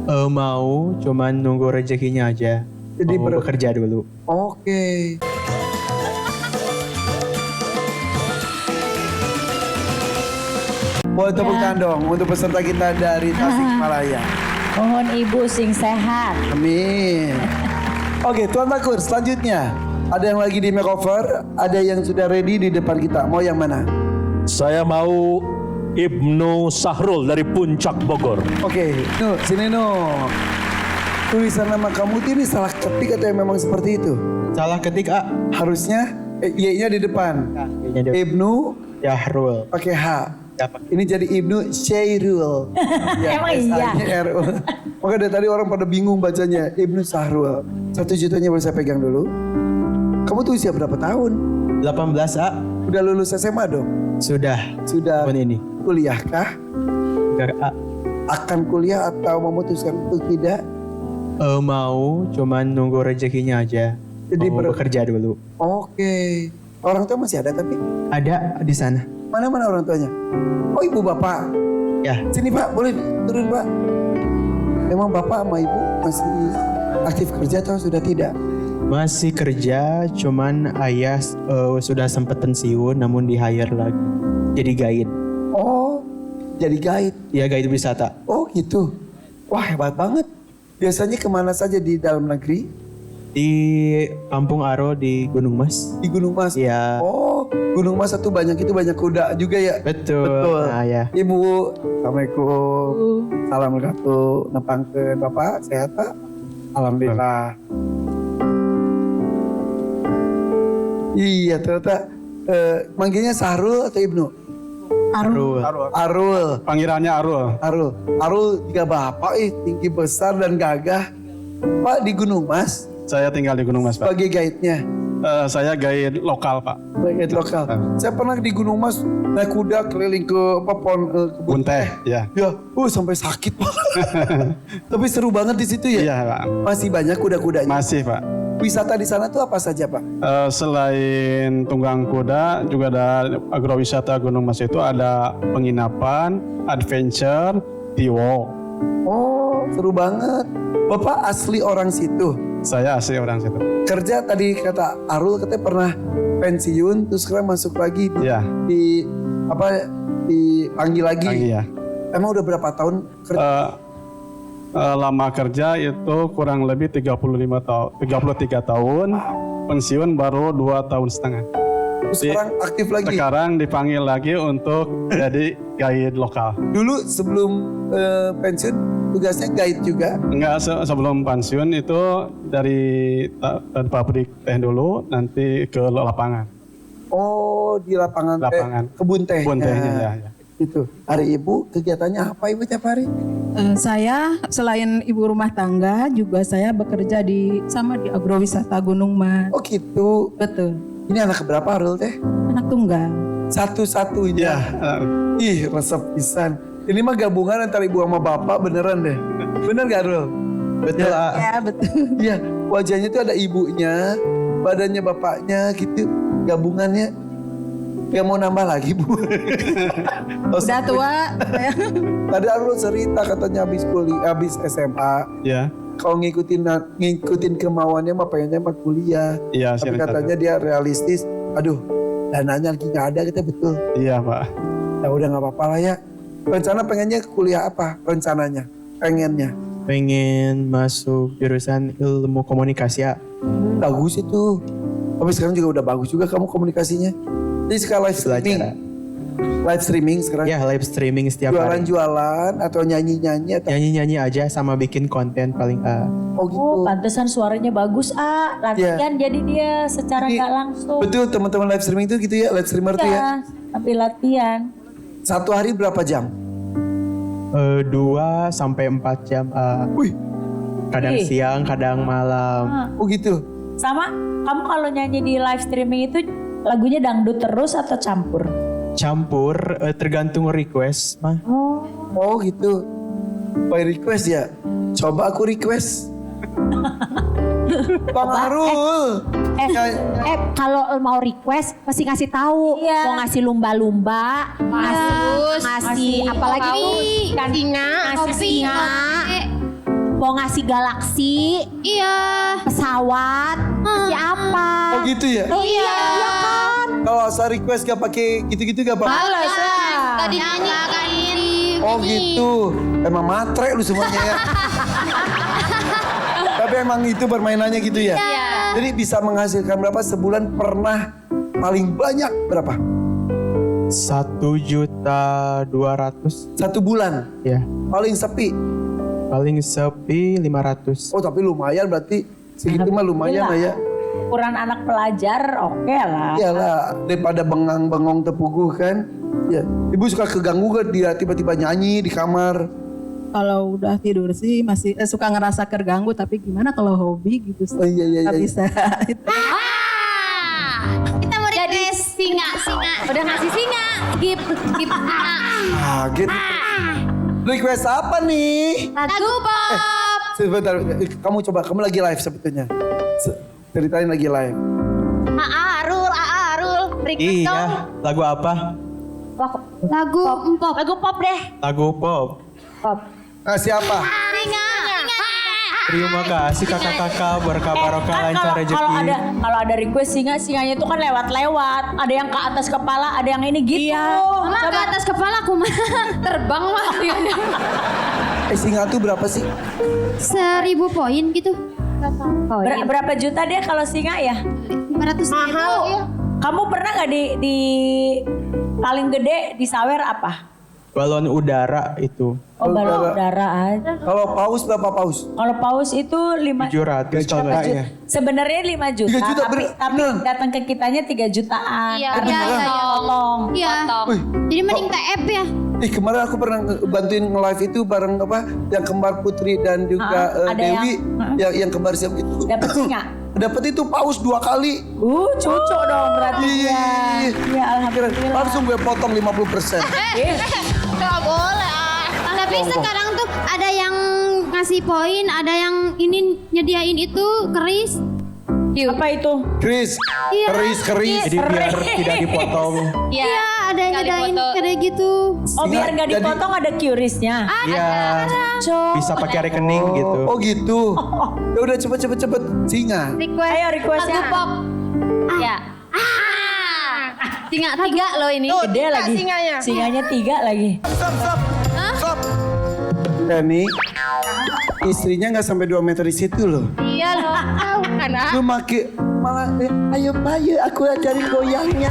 Mau, cuman nunggu rezekinya aja. Jadi mau bekerja dulu. Oke. Boleh tepuk tangan dong untuk peserta kita dari Tasikmalaya. Mohon ibu sing sehat. Amin. Oke, Tuan Takur, selanjutnya ada yang lagi di makeover, ada yang sudah ready di depan kita. Mau yang mana? Saya mau Ibnu Sahrul dari Puncak Bogor. Oke, Nu, sini Nu. Tulisan nama kamu ini salah ketik atau yang memang seperti itu? Salah ketik, A. Harusnya Y-nya di depan. Y-nya di- Ibnu Syahrul. pakai H. Siapa? Ini jadi Ibnu Syairul. Emang iya? S-A-I-R-U. Maka dari tadi orang pada bingung bacanya. Ibnu Sahrul. 1 jutanya boleh saya pegang dulu. Kamu tuh usia berapa tahun? 18, A. Udah lulus SMA dong? Sudah. Sudah Tahun ini. kuliah kah? Enggak, A. Akan kuliah atau memutuskan untuk tidak? Mau, cuman nunggu rezekinya aja. Jadi mau bekerja dulu. Oke. Orang tua masih ada tapi? Ada di sana. Mana-mana orang tuanya? Oh, ibu bapak. Ya, Sini Pak, boleh turun Pak. Emang bapak sama ibu masih aktif kerja atau sudah tidak? masih kerja, cuman ayah sudah sempat pensiun, namun di hire lagi. Jadi guide. Oh, jadi guide. Ya, guide wisata. Oh gitu. Wah, hebat banget. Biasanya kemana saja di dalam negeri? Di Kampung Aro di Gunung Mas. Di Gunung Mas? Iya. Oh, Gunung Mas itu banyak kuda juga ya? Betul. Betul. Nah, ya. Ibu, Assalamualaikum. Assalamualaikum. Nepangkeun Bapak, sehat Pak? Alhamdulillah. Iya, ternyata manggilnya Sahrul atau Ibnu? Arul. Arul. Panggilannya Arul. Arul. Arul juga bapak tinggi besar dan gagah. Pak di Gunung Mas Saya tinggal di Gunung Mas, Pak. sebagai guide-nya. Saya guide lokal, Pak. Guide lokal. Saya pernah di Gunung Mas naik kuda keliling ke kebun Bunteh, ya. Ya, sampai sakit Pak. Tapi seru banget di situ ya. Iya, Pak. Masih banyak kuda-kudanya. Masih, Pak. Wisata di sana tuh apa saja Pak? Selain tunggang kuda, juga ada agrowisata Gunung Mas itu ada penginapan, adventure, tea-walk. Oh, seru banget. Bapak asli orang situ. Saya asli orang situ. Kerja tadi kata Arul katanya pernah pensiun terus sekarang masuk lagi Iya. dipanggil lagi. Lagi ya. Emang udah berapa tahun kerja? Lama kerja itu kurang lebih 33 tahun. Pensiun baru 2 tahun setengah. Terus sekarang aktif lagi. Sekarang dipanggil lagi untuk jadi guide lokal. Dulu sebelum pensiun tugasnya guide juga. Enggak, sebelum pensiun itu dari pabrik teh dulu, nanti ke lapangan. Oh, di lapangan. Kebun teh. Kebun tehnya, ya. Itu. Hari Ibu kegiatannya apa Ibu tiap hari? Saya selain ibu rumah tangga juga saya bekerja di agrowisata Gunung Mas. Oh gitu. Betul. Ini anak keberapa Arul teh? Anak tunggal. Satu-satunya. Ih, resep pisan. Ini mah gabungan antara ibu sama bapak beneran deh. Bener gak Arul? Betul, A. Ya betul. Iya, wajahnya tuh ada ibunya, badannya bapaknya gitu, gabungannya. Gak mau nambah lagi Bu. Udah tua. Tadi Arul cerita katanya habis SMA. Ya. Kalau ngikutin kemauannya mah pengennya mah kuliah. Iya, Tapi silakan. katanya dia realistis. Aduh, dananya lagi gak ada kita betul. Iya, Pak. Ya udah gak apa-apa lah ya. Rencana pengennya kuliah apa? Rencananya? Pengennya? Pengen masuk jurusan ilmu komunikasi, A. Bagus itu. Tapi sekarang juga udah bagus juga kamu komunikasinya. Jadi sekarang live streaming. Live streaming sekarang. Ya, live streaming setiap hari. Jualan-jualan atau nyanyi-nyanyi atau Nyanyi-nyanyi aja sama bikin konten paling, A. oh gitu. Oh, pantesan suaranya bagus, latihan jadi dia secara Jadi, nggak langsung. Betul teman-teman live streaming itu gitu ya, live streamer tuh ya. Ya, tapi latihan. Satu hari berapa jam? 2 sampai 4 jam, A. Wih, Kadang Ih. siang, kadang malam. oh gitu. Sama, kamu kalau nyanyi di live streaming itu lagunya dangdut terus atau campur? Campur, tergantung request, mah. Oh, Oh gitu. By request ya. Coba aku request. Bang Arul. Kalau mau request pasti ngasih tahu. Iya. Mau ngasih lumba-lumba, ngasih apalagi kopi, nih? singa, ngasih kopi, singa. Mau ngasih galaksi, pesawat, ngasih apa? Oh gitu ya? Iya kan? Kalau asal request gak pakai gitu-gitu gak apa-apa? Males lah. Tadi nyanyiin. Oh gitu. Emang matre lu semuanya ya. Tapi emang itu permainannya gitu ya? Jadi bisa menghasilkan berapa sebulan pernah paling banyak berapa? 1.200.000. Satu bulan. Ya. Paling sepi. Paling sepi 500. Oh tapi lumayan berarti segitu mah lumayan lah ya. Ukuran anak pelajar oke lah. Iyalah daripada bengang-bengong tepuguh kan. Ya, ibu suka keganggu gak dia tiba-tiba nyanyi di kamar? Kalau udah tidur sih masih suka ngerasa terganggu, tapi gimana kalau hobi gitu? Oh, iya. Nggak bisa. Kita mau request singa. Udah ngasih singa. Gip singa. Ah gitu. Request apa nih? Lagu pop. Sebentar, kamu lagi live sebetulnya. Ceritain lagi live. Arul. Request dong. Iya, lagu apa? Lagu pop. Lagu pop deh. Lagu pop. Siapa? Singa. Terima kasih kakak-kakak, berkah-barokah lancar rezeki. Kalau ada request singanya itu kan lewat-lewat. Ada yang ke atas kepala, ada yang ini gitu. Mama ke atas kepala aku mah terbang mah. Singa tuh berapa sih? 1.000 poin gitu. Berapa juta deh kalau singa ya? 500.000. Kamu pernah nggak di paling gede di sawer apa? Balon udara itu. Oh balon udara aja. Kalau paus berapa paus? Kalau paus itu 5 700 kalau nggak ya. Sebenarnya 5 juta, 3 juta, tapi datang ke kitanya 3 jutaan. Iya. Tolong. Iya. Wih, Jadi mending TF ya. kemarin aku pernah bantuin nge-live itu bareng yang kembar Putri dan juga ada Dewi yang kembar siap itu. Dapat singa. Dapat itu paus 2 kali. Cucuk dong berarti ya. Iya. Ya alhamdulillah. Langsung gue potong 50%. Gak boleh. Tapi sekarang tuh ada yang ngasih poin, ada yang ini nyediain itu keris. Apa itu? Keris. Jadi biar tidak dipotong. Iya, ada yang nyediain kayak gitu. Oh biar nggak Jadi- dipotong ada QRIS-nya. Iya. Bisa pakai rekening gitu. Oh gitu. Ya udah cepet singa. Ayo request-nya. Lagu pop. Ya. Singa 3 loh ini. Gede lagi. Singanya 3 lagi. Stop. Dani, istrinya nggak sampai 2 meter di situ loh. Iya loh. Tahu kan? Lu make malah ayo bayu aku ajarin goyangnya.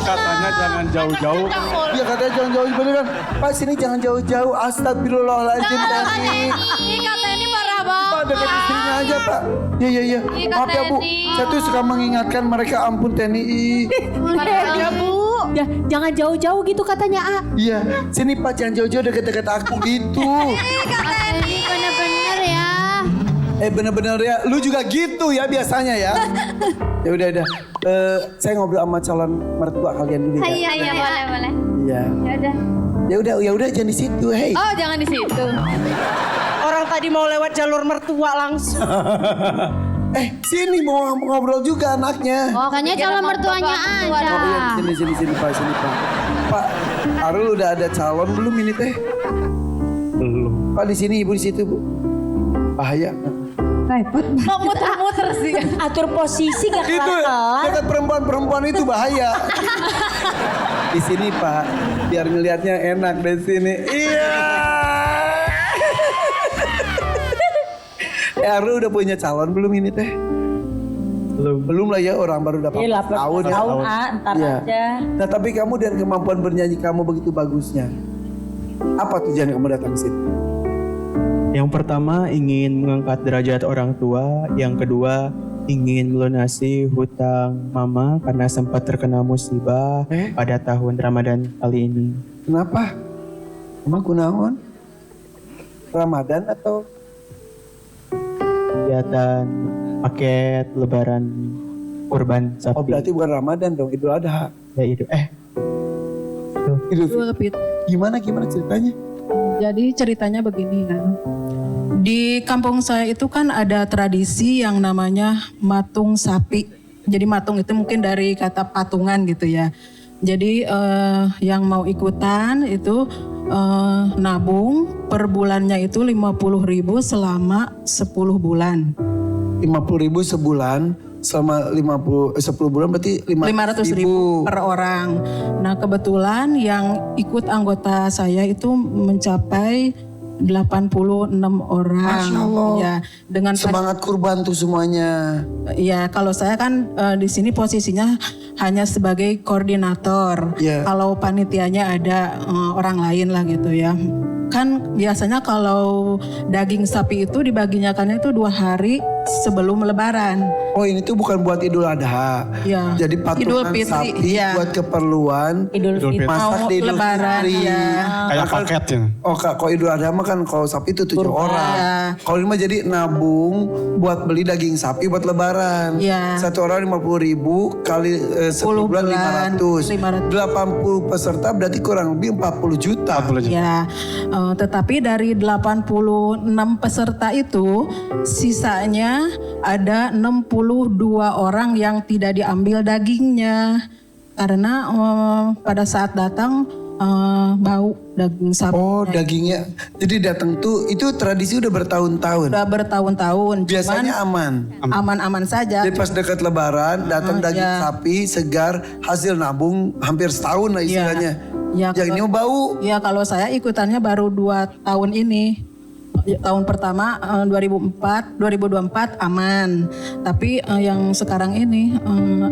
Katanya jangan jauh-jauh. Iya katanya jangan jauh beneran. Pak sini jangan jauh-jauh. Astagfirullahaladzim Dani. Ini kata ini parah banget. Pak dekat istrinya aja Pak. Iya. Maaf ya Bu. Saya tuh suka mengingatkan mereka ampun Teni. Ya Bu. Ya, jangan jauh-jauh gitu katanya A. Iya. Sini Pak jangan jauh-jauh dekat-dekat aku gitu. Kata ini bener-bener ya. Bener-bener ya. Lu juga gitu ya biasanya ya. Ya udah. Saya ngobrol sama calon mertua kalian dulu ya. Iya boleh. Iya. Ya udah jangan di situ. Hey. Oh jangan di situ. Orang tadi mau lewat jalur mertua langsung. Sini mau ngobrol juga anaknya. Oh kayaknya calon mertuanya aja. Sini Pak. Pak, Arul udah ada calon belum ini teh? Belum. Pak di sini, Ibu di situ, Bu. Bahaya. Kok muter-muter sih? Atur posisi gak Itu kelar-kelar. dekat perempuan itu bahaya. Di sini, Pak. Biar ngelihatnya enak dari sini. Iya. Arul udah punya calon belum ini teh? Belum lah ya, orang baru dapat Iya, 8 tahun ya. tahun ntar Iya. aja. Nah tapi kamu dan kemampuan bernyanyi kamu begitu bagusnya. Apa tujuan kamu datang ke sini? Yang pertama ingin mengangkat derajat orang tua, yang kedua ingin melunasi hutang mama karena sempat terkena musibah pada tahun Ramadan kali ini. Kenapa? Emang kunaon? Ramadan atau? Kegiatan paket lebaran kurban sapi. Oh berarti bukan Ramadan dong, Idul Adha. Ya itu. Idul Fitri. Gimana ceritanya? Jadi ceritanya begini kan. Di kampung saya itu kan ada tradisi yang namanya matung sapi. Jadi matung itu mungkin dari kata patungan gitu ya. Jadi yang mau ikutan itu nabung per bulannya itu 50.000 selama 10 bulan. 50.000 sebulan selama 10 bulan berarti 500.000 per orang. Nah kebetulan yang ikut anggota saya itu mencapai 86 orang. Masya Allah. Ya, dengan semangat kurban tuh semuanya. ya kalau saya kan di sini posisinya hanya sebagai koordinator. Ya. Kalau panitianya ada orang lain lah gitu ya. Kan biasanya kalau daging sapi itu dibaginya kan itu 2 hari sebelum lebaran. Oh ini tuh bukan buat Idul Adha. Ya. Jadi Idul patungan Fitri, sapi ya. buat keperluan Idul Fitri. masak Mau di Idul lebaran, Fitri. ya. Kayak Nah, kan- paket ya. Oh kak, kalau Idul Adha mah kan kalau sapi itu 7 orang. Ya. Kalau ini mah jadi nabung buat beli daging sapi buat lebaran. Ya. Satu orang 50.000 kali 10 bulan 500. 80 peserta berarti kurang lebih 40 juta. 40 juta. Ya, tetapi dari 86 peserta itu sisanya ada 62 orang yang tidak diambil dagingnya karena pada saat datang bau daging sapi. Oh dagingnya. Jadi datang tuh itu tradisi udah bertahun-tahun. Udah bertahun-tahun. Biasanya aman. Aman-aman saja. Jadi pas dekat lebaran datang daging ya. sapi segar hasil nabung hampir setahun lah istilahnya. Ya, Yang ini bau. Ya kalau saya ikutannya baru 2 tahun ini. Tahun pertama 2024 aman. Tapi yang sekarang ini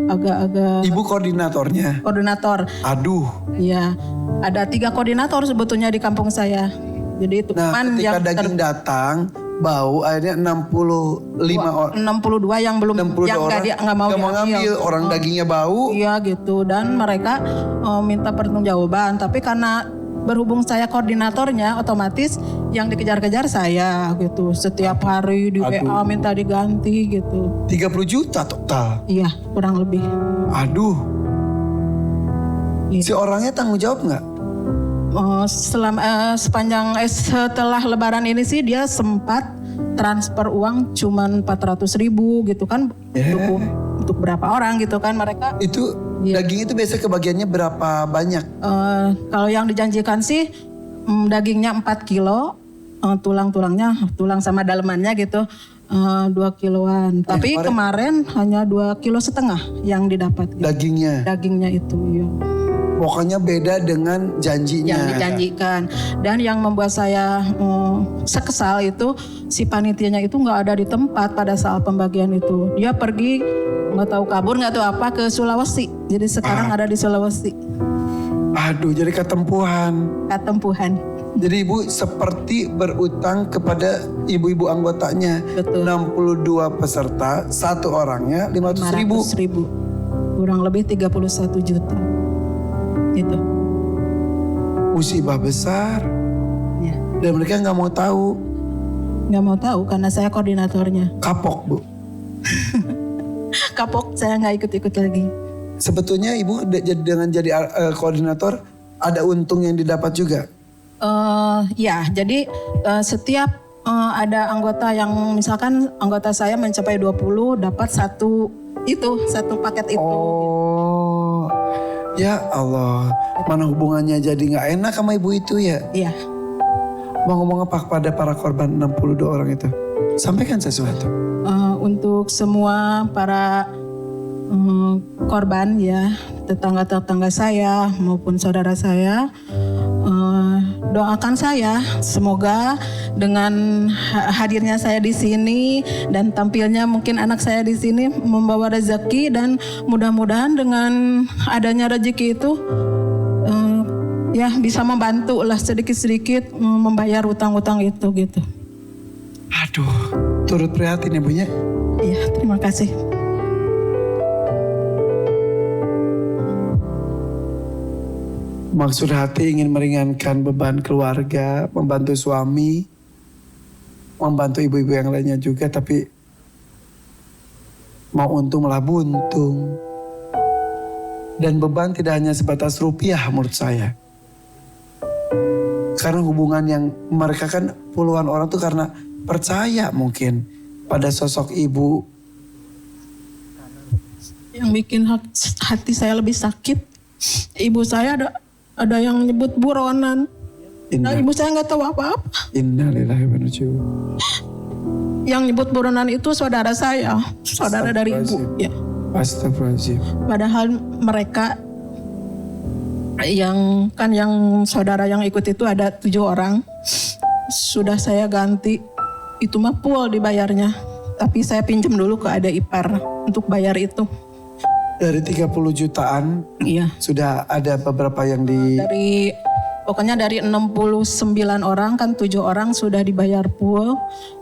agak-agak Ibu koordinatornya. koordinator. Aduh. Ya, ada 3 koordinator sebetulnya di kampung saya. Jadi itu Nah cuman ketika yang daging datang bau akhirnya 65 orang. 62 yang belum 62 yang orang nggak mau ngambil. Orang dagingnya bau. Iya gitu dan mereka minta pertanggungjawaban tapi karena berhubung saya koordinatornya otomatis yang dikejar-kejar saya gitu setiap hari di WA minta diganti gitu. 30 juta total. Iya kurang lebih. Aduh. Iya. Si orangnya tanggung jawab nggak? Setelah lebaran ini sih dia sempat transfer uang cuman 400.000 gitu kan untuk berapa orang gitu kan mereka. Itu Iya. daging itu biasa kebagiannya berapa banyak? Kalau yang dijanjikan sih dagingnya 4 kilo, tulang sama dalemannya gitu 2 kiloan. Tapi kemarin hanya 2,5 kilo yang didapat. Gitu. Dagingnya itu ya. Pokoknya beda dengan janjinya. Yang dijanjikan. Dan yang membuat saya sekesal itu si panitianya itu nggak ada di tempat pada saat pembagian itu. Dia pergi nggak tahu kabur nggak tahu apa ke Sulawesi. Jadi sekarang ada di Sulawesi. Aduh jadi ketempuhan. Ketempuhan. Jadi ibu seperti berutang kepada ibu-ibu anggotanya. Betul. 62 peserta, satu orangnya 500.000. 500.000. Kurang lebih 31 juta. Gitu. Musibah besar. Ya. Dan mereka nggak mau tahu. Nggak mau tahu karena saya koordinatornya. Kapok bu. Kapok saya nggak ikut-ikut lagi. Sebetulnya ibu dengan jadi koordinator ada untung yang didapat juga. Ya, jadi setiap ada anggota yang misalkan anggota saya mencapai 20 dapat satu paket itu. Oh, ya Allah, mana hubungannya jadi nggak enak sama ibu itu ya? Iya. Mau ngomong apa kepada para korban 62 orang itu? Sampaikan sesuatu. Untuk semua para korban ya, tetangga-tetangga saya maupun saudara saya, doakan saya semoga dengan hadirnya saya di sini dan tampilnya mungkin anak saya di sini membawa rezeki dan mudah-mudahan dengan adanya rezeki itu ya bisa membantu lah sedikit-sedikit membayar utang-utang itu gitu. Aduh, turut prihatin ya Bu ya. Iya, terima kasih. Maksud hati ingin meringankan beban keluarga, membantu suami, membantu ibu-ibu yang lainnya juga, tapi mau untung malah buntung. Dan beban tidak hanya sebatas rupiah menurut saya. Karena hubungan yang mereka kan puluhan orang tuh karena percaya mungkin pada sosok ibu. Yang bikin hati saya lebih sakit ibu saya ada yang nyebut buronan. Nah, ibu saya nggak tahu apa-apa. Innalillahi wa inna ilaihi raji'un. Yang nyebut buronan itu saudara saya, saudara dari ibu. Ya. Astagfirullahaladzim. Padahal mereka yang saudara yang ikut itu ada 7 orang. Sudah saya ganti, itu mah full dibayarnya. Tapi saya pinjam dulu ke adik ipar untuk bayar itu. Dari 30 jutaan Iya. sudah ada beberapa yang Pokoknya dari 69 orang kan 7 orang sudah dibayar full.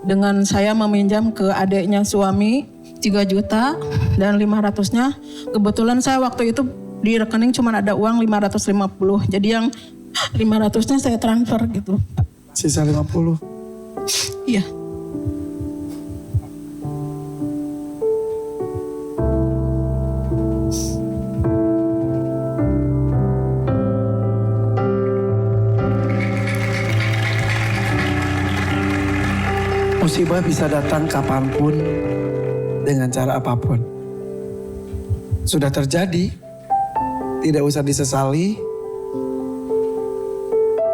Dengan saya meminjam ke adiknya suami 3 juta dan 500-nya. Kebetulan saya waktu itu di rekening cuma ada uang 550. Jadi yang 500-nya saya transfer gitu. sisa 50. Iya. Musibah bisa datang kapanpun dengan cara apapun. Sudah terjadi, tidak usah disesali.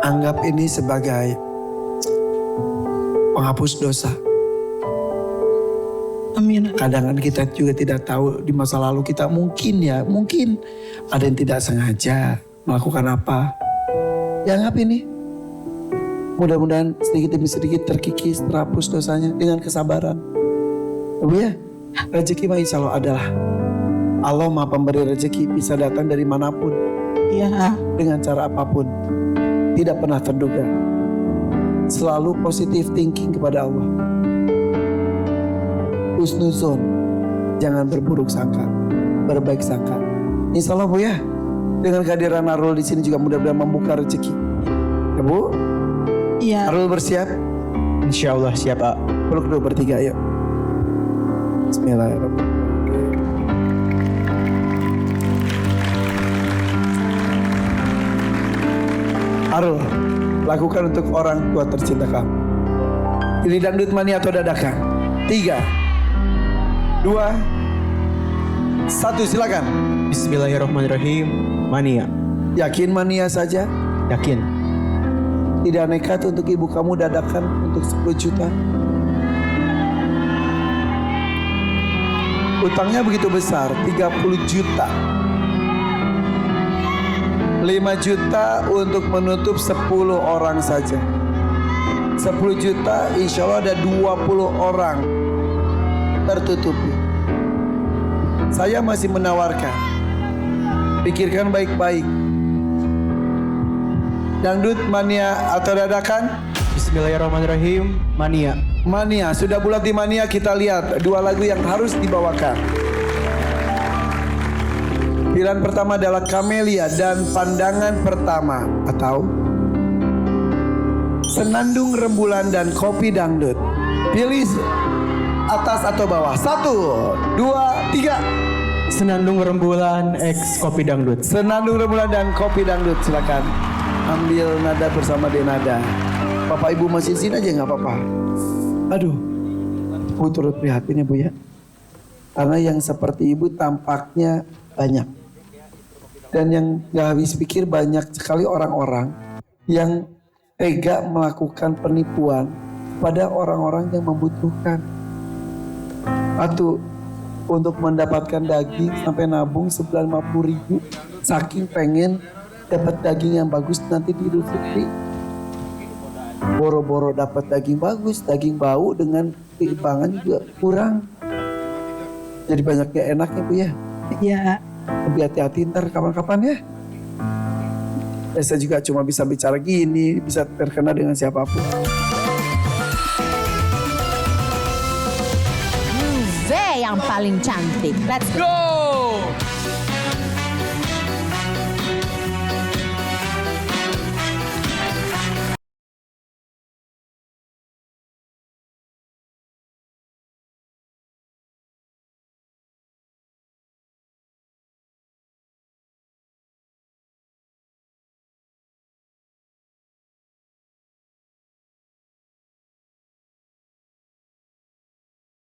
Anggap ini sebagai penghapus dosa. Amin. Kadang kita juga tidak tahu di masa lalu kita mungkin ada yang tidak sengaja melakukan apa. Ya anggap ini. Mudah-mudahan sedikit demi sedikit terkikis, terhapus dosanya dengan kesabaran. Ibu ya, rezeki mah insya Allah adalah. Allah maha pemberi rezeki, bisa datang dari manapun. Iya. Dengan cara apapun. Tidak pernah terduga. Selalu positive thinking kepada Allah. Husnuzon, jangan berburuk sangka, berbaik sangka. Insya Allah Bu ya, dengan kehadiran Arul di sini juga mudah-mudahan membuka rezeki. Ya Bu? Iya. Arul bersiap? Insya Allah siap, A. Peluk dulu bertiga, yuk. Bismillahirrahmanirrahim. Arul, lakukan untuk orang tua tercinta kamu. Pilih dangdut mania atau dadakan. 3, 2, 1, silakan. Bismillahirrahmanirrahim. Mania. Yakin mania saja? Yakin. Tidak nekat untuk ibu kamu dadakan untuk 10 juta. Utangnya begitu besar, 30 juta. 5 juta untuk menutup 10 orang saja. 10 juta insya Allah ada 20 orang tertutupi. Saya masih menawarkan. Pikirkan baik-baik. Dangdut, mania atau dadakan? Bismillahirrahmanirrahim. Mania. Mania, sudah bulat di mania, kita lihat 2 lagu yang harus dibawakan. Pilihan pertama adalah Kamelia dan Pandangan Pertama atau Senandung Rembulan dan Kopi Dangdut. Pilih atas atau bawah. 1, 2, 3. Senandung Rembulan X Kopi Dangdut. Senandung Rembulan dan Kopi Dangdut, silakan. Ambil nada bersama Denada. Bapak Ibu masih sini aja nggak apa-apa. Aduh, Bu turut prihatin ya Bu ya. Karena yang seperti Ibu tampaknya banyak. Dan yang nggak habis pikir banyak sekali orang-orang yang tega melakukan penipuan pada orang-orang yang membutuhkan. Atau untuk mendapatkan daging sampai nabung 950.000 saking pengen dapat daging yang bagus nanti di Idul Fitri. Boro-boro dapat daging bagus, daging bau dengan keimbangan juga kurang. Jadi banyak gak enaknya Bu ya. Iya. Lebih hati-hati ntar kapan-kapan ya. Saya juga cuma bisa bicara gini, bisa terkena dengan siapapun. Juve yang paling cantik. Let's go.